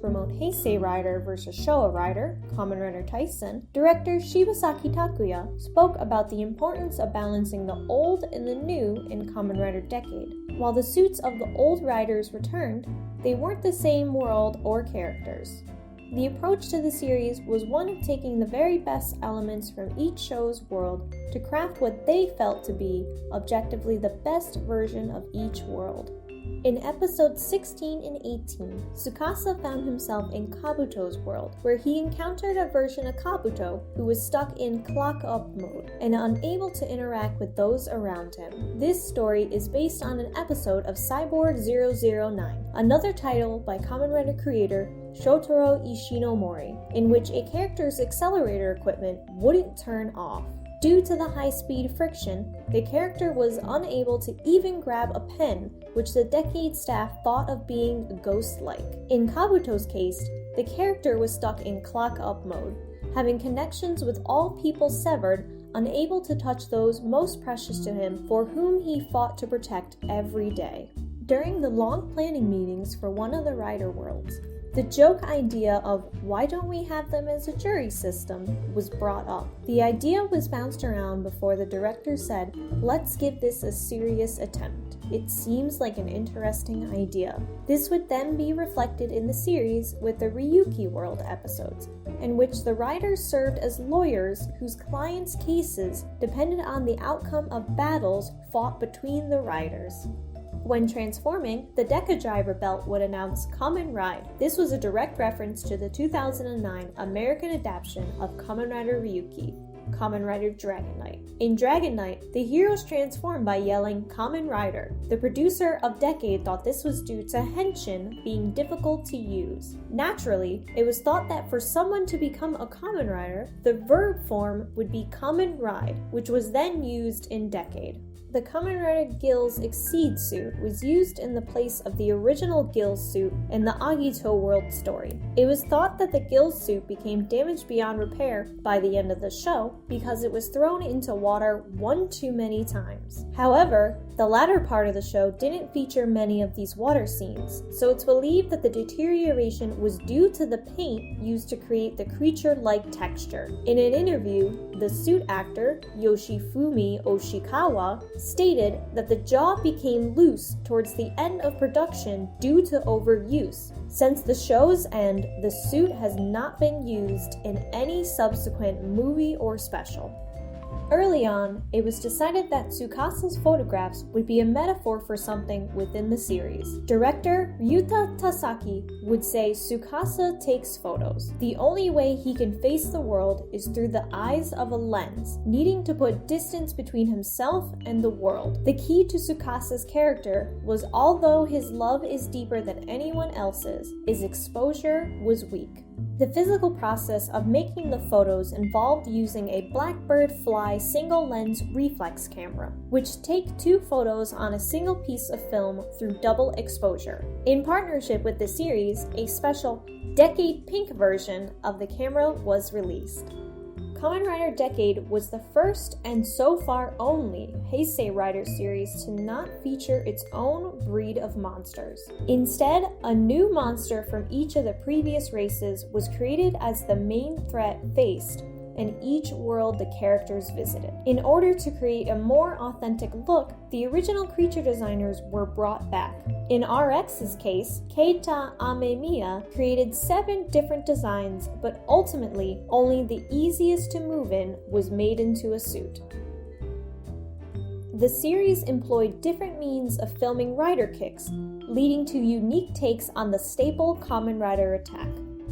promote Heisei Rider vs. Showa Rider, Kamen Rider Tyson, director Shibasaki Takuya spoke about the importance of balancing the old and the new in Kamen Rider Decade. While the suits of the old riders returned, they weren't the same world or characters. The approach to the series was one of taking the very best elements from each show's world to craft what they felt to be objectively the best version of each world. In episodes 16 and 18, Tsukasa found himself in Kabuto's world, where he encountered a version of Kabuto who was stuck in clock-up mode and unable to interact with those around him. This story is based on an episode of Cyborg 009, another title by Kamen Rider creator Shotaro Ishinomori, in which a character's accelerator equipment wouldn't turn off. Due to the high-speed friction, the character was unable to even grab a pen, which the Decade staff thought of being ghost-like. In Kabuto's case, the character was stuck in clock-up mode, having connections with all people severed, unable to touch those most precious to him for whom he fought to protect every day. During the long planning meetings for one of the Rider worlds, the joke idea of why don't we have them as a jury system was brought up. The idea was bounced around before the director said, "Let's give this a serious attempt. It seems like an interesting idea." This would then be reflected in the series with the Ryuki World episodes, in which the riders served as lawyers whose clients' cases depended on the outcome of battles fought between the riders. When transforming, the Deca Driver belt would announce Kamen Ride. This was a direct reference to the 2009 American adaptation of Kamen Rider Ryuki, Kamen Rider Dragon Knight. In Dragon Knight, the heroes transform by yelling Kamen Rider. The producer of Decade thought this was due to henshin being difficult to use. Naturally, it was thought that for someone to become a Kamen Rider, the verb form would be Kamen Ride, which was then used in Decade. The Kamen Rider Gills Exceed suit was used in the place of the original Gills suit in the Agito World story. It was thought that the Gills suit became damaged beyond repair by the end of the show because it was thrown into water one too many times. However, the latter part of the show didn't feature many of these water scenes, so it's believed that the deterioration was due to the paint used to create the creature-like texture. In an interview, the suit actor, Yoshifumi Oshikawa, stated that the jaw became loose towards the end of production due to overuse. Since the show's end, the suit has not been used in any subsequent movie or special. Early on, it was decided that Tsukasa's photographs would be a metaphor for something within the series. Director Ryuta Tasaki would say Tsukasa takes photos. The only way he can face the world is through the eyes of a lens, needing to put distance between himself and the world. The key to Tsukasa's character was, although his love is deeper than anyone else's, his exposure was weak. The physical process of making the photos involved using a Blackbird Fly single-lens reflex camera, which take two photos on a single piece of film through double exposure. In partnership with the series, a special Decade Pink version of the camera was released. Kamen Rider Decade was the first and so far only Heisei Rider series to not feature its own breed of monsters. Instead, a new monster from each of the previous races was created as the main threat faced in each world the characters visited. In order to create a more authentic look, the original creature designers were brought back. In RX's case, Keita Amemiya created 7 different designs, but ultimately, only the easiest to move in was made into a suit. The series employed different means of filming rider kicks, leading to unique takes on the staple Kamen Rider attack.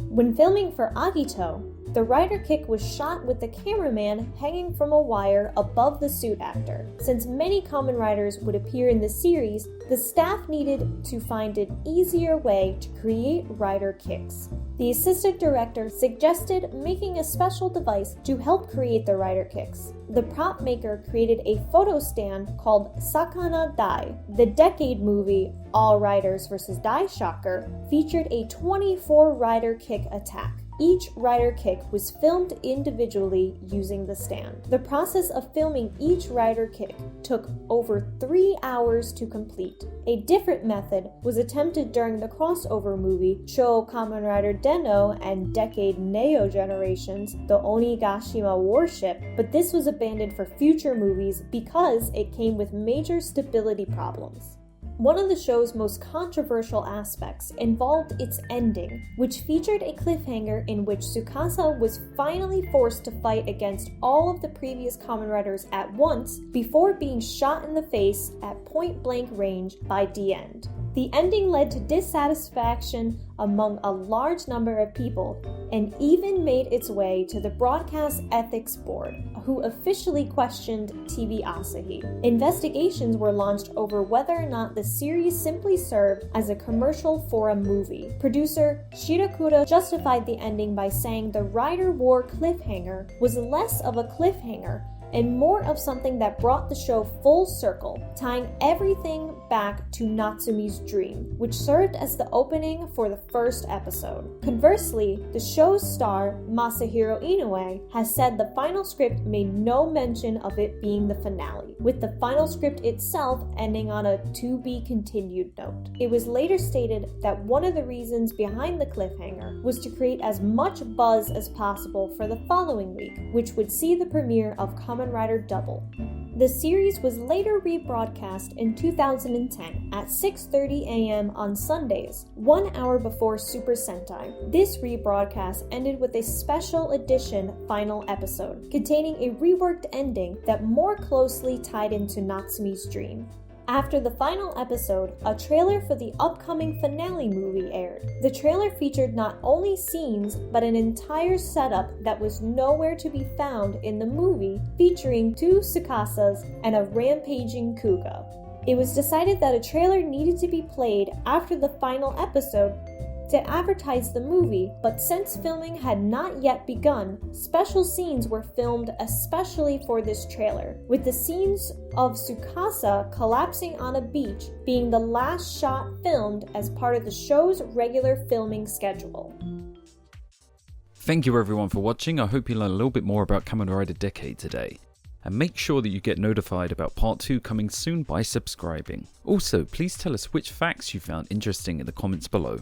When filming for Agito, the rider kick was shot with the cameraman hanging from a wire above the suit actor. Since many Kamen Riders would appear in the series, the staff needed to find an easier way to create rider kicks. The assistant director suggested making a special device to help create the rider kicks. the prop maker created a photo stand called Sakana Dai. The Decade movie, All Riders vs. Dai Shocker, featured a 24-rider kick attack. Each rider kick was filmed individually using the stand. The process of filming each rider kick took over 3 hours to complete. A different method was attempted during the crossover movie Sho Kamen Rider Den-O and Decade Neo Generations, the Onigashima warship, but this was abandoned for future movies because it came with major stability problems. One of the show's most controversial aspects involved its ending, which featured a cliffhanger in which Tsukasa was finally forced to fight against all of the previous Kamen Riders at once before being shot in the face at point-blank range by the end. The ending led to dissatisfaction among a large number of people and even made its way to the Broadcast Ethics Board, who officially questioned TV Asahi. Investigations were launched over whether or not the series simply served as a commercial for a movie. Producer Shirakura justified the ending by saying the Rider War cliffhanger was less of a cliffhanger and more of something that brought the show full circle, tying everything back to Natsumi's dream, which served as the opening for the first episode. Conversely, the show's star, Masahiro Inoue, has said the final script made no mention of it being the finale, with the final script itself ending on a to be continued note. It was later stated that one of the reasons behind the cliffhanger was to create as much buzz as possible for the following week, which would see the premiere of Kamen Rider Double. The series was later rebroadcast in 2010 at 6:30 a.m. on Sundays, 1 hour before Super Sentai. This rebroadcast ended with a special edition final episode, containing a reworked ending that more closely tied into Natsumi's dream. After the final episode, a trailer for the upcoming finale movie aired. The trailer featured not only scenes, but an entire setup that was nowhere to be found in the movie, featuring 2 Tsukasas and a rampaging Kuga. It was decided that a trailer needed to be played after the final episode to advertise the movie, but since filming had not yet begun, special scenes were filmed especially for this trailer, with the scenes of Tsukasa collapsing on a beach being the last shot filmed as part of the show's regular filming schedule. Thank you everyone for watching. I hope you learned a little bit more about Kamen Rider Decade today. And make sure that you get notified about part 2 coming soon by subscribing. Also, please tell us which facts you found interesting in the comments below.